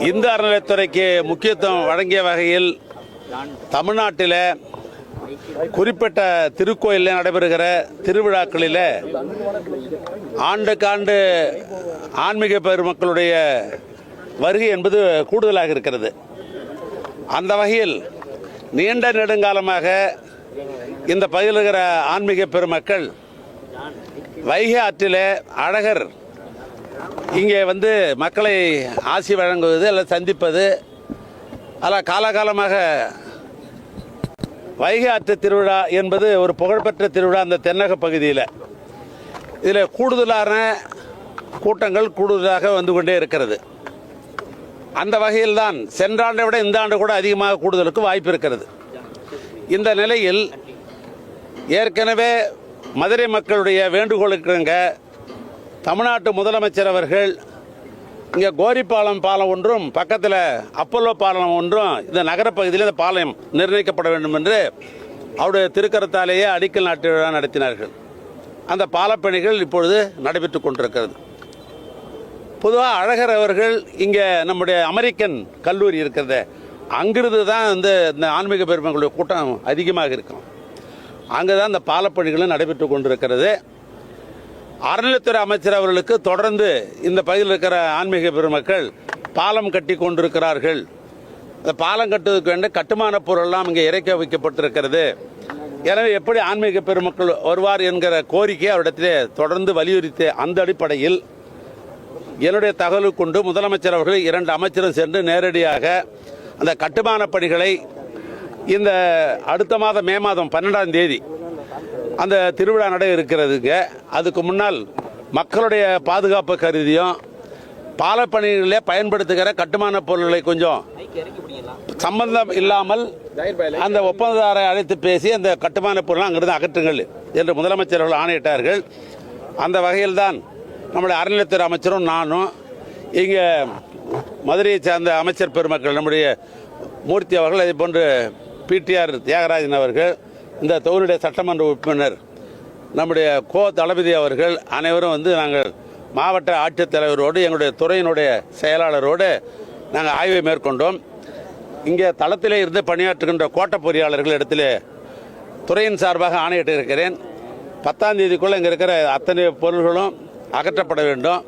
இந்து அறநிலையத்துறைக்கு முக்கியத்துவம் வழங்கிய வகையில் தமிழ்நாட்டில் குறிப்பிட்ட திருக்கோயிலில் நடைபெறுகிற திருவிழாக்களில் ஆண்டுக்காண்டு ஆன்மீக பெருமக்களுடைய வருகை என்பது கூடுதலாக இருக்கிறது. அந்த வகையில் நீண்ட நெடுங்காலமாக இந்த பகுதியில் இருக்கிற ஆன்மீக பெருமக்கள் வைகை ஆற்றில் அழகர் இங்கே வந்து மக்களை ஆசி வழங்குவது அல்லது சந்திப்பது அல்ல காலகாலமாக வைகை ஆற்று திருவிழா என்பது ஒரு புகழ்பெற்ற திருவிழா அந்த தென்னக பகுதியில். இதில் கூடுதலான கூட்டங்கள் கூடுதலாக வந்து கொண்டே இருக்கிறது. அந்த வகையில் தான் சென்ற ஆண்டை விட இந்த ஆண்டு கூட அதிகமாக கூடுதலுக்கு வாய்ப்பு இருக்கிறது. இந்த நிலையில் ஏற்கனவே மதுரை மக்களுடைய வேண்டுகோளுக்குங்க தமிழ்நாட்டு முதலமைச்சர் அவர்கள் இங்கே கோரிப்பாலம் பாலம் ஒன்றும் பக்கத்தில் அப்பல்லோ பாலம் ஒன்றும் இந்த நகரப்பகுதியில் இந்த பாலம் நிர்ணயிக்கப்பட வேண்டும் என்று அவருடைய திருக்கரத்தாலேயே அடிக்கல் நாட்டு விழா நடத்தினார்கள். அந்த பாலப்பணிகள் இப்பொழுது நடைபெற்று கொண்டிருக்கிறது. பொதுவாக அழகர் அவர்கள் இங்கே நம்முடைய அமெரிக்கன் கல்லூரி இருக்கிறது, அங்கிருந்து தான் வந்து இந்த ஆன்மீக பெருமக்களுடைய கூட்டம் அதிகமாக இருக்கும். அங்கே தான் இந்த பாலப்பணிகளும் நடைபெற்று கொண்டிருக்கிறது. அறநிலையத்துறை அமைச்சர் அவர்களுக்கு தொடர்ந்து இந்த பகுதியில் இருக்கிற ஆன்மீக பெருமக்கள் பாலம் கட்டி கொண்டிருக்கிறார்கள். இந்த பாலம் கட்டுவதற்கு வேண்டிய கட்டுமான பொருளெல்லாம் இங்கே இறக்கி வைக்கப்பட்டிருக்கிறது. எனவே எப்படி ஆன்மீக பெருமக்கள் வருவார் என்கிற கோரிக்கை அவரிடத்திலே தொடர்ந்து வலியுறுத்திய அந்த அடிப்படையில் என்னுடைய தகவல் கொண்டு முதலமைச்சர் அவர்கள் 2 அமைச்சரும் சென்று நேரடியாக அந்த கட்டுமான பணிகளை இந்த அடுத்த மாதம் மே மாதம் 12ஆம் தேதி அந்த திருவிழா நடை இருக்கிறதுங்க. அதுக்கு முன்னால் மக்களுடைய பாதுகாப்பு கருதியும் பாலப்பணிகளிலே பயன்படுத்துகிற கட்டுமான பொருட்களை கொஞ்சம் சம்பந்தம் இல்லாமல் அந்த ஒப்பந்ததாரை அழைத்து பேசி அந்த கட்டுமான பொருளை அங்கிருந்து அகற்றுங்கள் என்று முதலமைச்சர் அவர்கள் ஆணையிட்டார்கள். அந்த வகையில் தான் நம்முடைய அறநிலையத்துறை அமைச்சரும் நானும் இங்கே மதுரையை சார்ந்த அமைச்சர் பெருமக்கள் நம்முடைய மூர்த்தி அவர்கள், அதே போன்று பிடிஆர் தியாகராஜன் அவர்கள், இந்த தொகுதியுடைய சட்டமன்ற உறுப்பினர் நம்முடைய தளபதி அவர்கள் அனைவரும் வந்து நாங்கள் மாவட்ட ஆட்சித்தலைவரோடு எங்களுடைய துறையினுடைய செயலாளரோடு நாங்கள் ஆய்வை மேற்கொண்டோம். இங்கே தளத்திலே இருந்து பணியாற்றுகின்ற கோட்ட பொறியாளர்கள் இடத்துல துறையின் சார்பாக ஆணையிட்டு இருக்கிறேன். 10ஆம் தேதிக்குள்ளே இங்கே இருக்கிற அத்தனை பொருள்களும் அகற்றப்பட வேண்டும்.